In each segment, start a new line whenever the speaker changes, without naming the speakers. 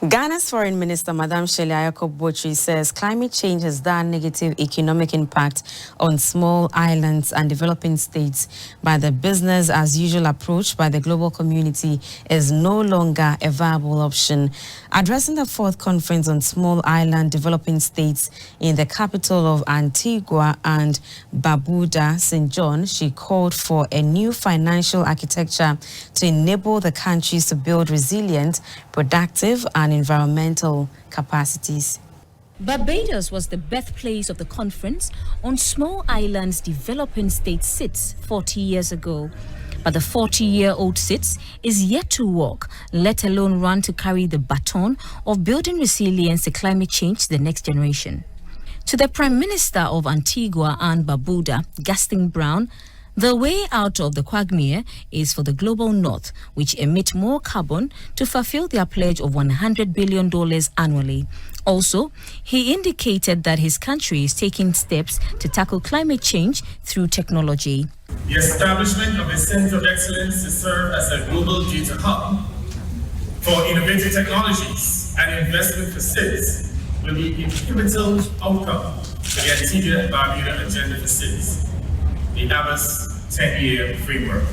Ghana's Foreign Minister, Madam Shirley Ayoko-Botry, says climate change has done negative economic impact on small islands and developing states, but the business-as-usual approach by the global community is no longer a viable option. Addressing the fourth conference on small island developing states in the capital of Antigua and Barbuda, St. John, she called for a new financial architecture to enable the countries to build resilient, productive and environmental capacities.
Barbados was the birthplace of the conference on Small Islands Developing States SIDS 40 years ago. But the 40-year-old SIDS is yet to walk, let alone run to carry the baton of building resilience to climate change to the next generation. To the Prime Minister of Antigua and Barbuda, Gaston Brown, the way out of the quagmire is for the global north, which emit more carbon, to fulfill their pledge of $100 billion annually. Also, he indicated that his country is taking steps to tackle climate change through technology.
The establishment of a Center of Excellence to serve as a global data hub for innovative technologies and investment for SIDS will be a pivotal outcome to the Antigua and Barbuda agenda for SIDS, the ABAS 10-year framework.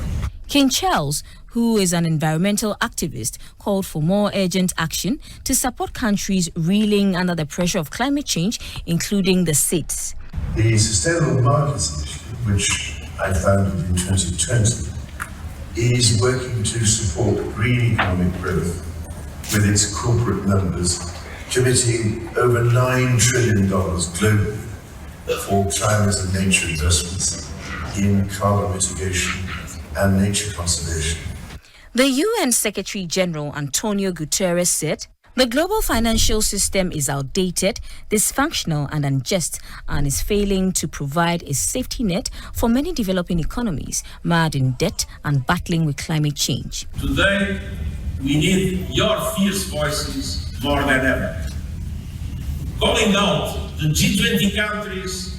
King Charles, who is an environmental activist, called for more urgent action to support countries reeling under the pressure of climate change, including the SIDS.
The Sustainable Markets Initiative, which I founded in 2020, is working to support green economic growth with its corporate members, committing over $9 trillion globally for climate and nature investments in carbon mitigation and nature conservation.
The UN Secretary General Antonio Guterres said, "The global financial system is outdated, dysfunctional and unjust, and is failing to provide a safety net for many developing economies mired in debt and battling with climate change."
Today, we need your fierce voices more than ever. Calling out the G20 countries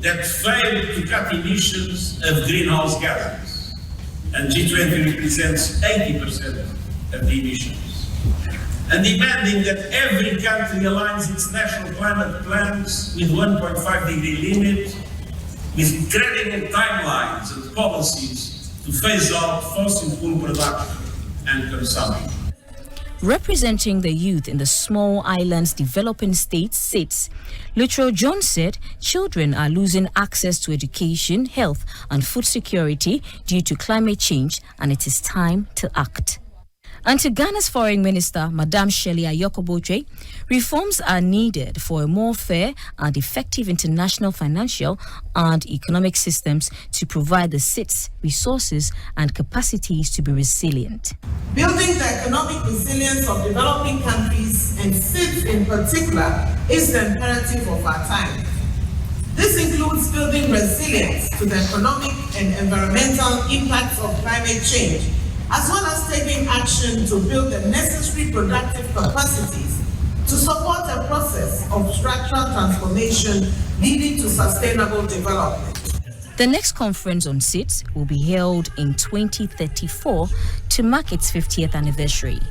that failed to cut emissions of greenhouse gases, and G20 represents 80% of the emissions, and demanding that every country aligns its national climate plans with 1.5 degree limit, with credible timelines and policies to phase out fossil fuel production and consumption.
Representing the youth in the Small Islands Developing States SIDS, Luttrell John said children are losing access to education, health and food security due to climate change, and it is time to act. And to Ghana's Foreign Minister, Madam Shirley Ayoko-Botry, reforms are needed for a more fair and effective international financial and economic systems to provide the SIDS resources and capacities to be resilient.
Building the economic resilience of developing countries, and SIDS in particular, is the imperative of our time. This includes building resilience to the economic and environmental impacts of climate change, as well as taking action to build the necessary productive capacities to support a process of structural transformation leading to sustainable development.
The next conference on SIDS will be held in 2034 to mark its 50th anniversary.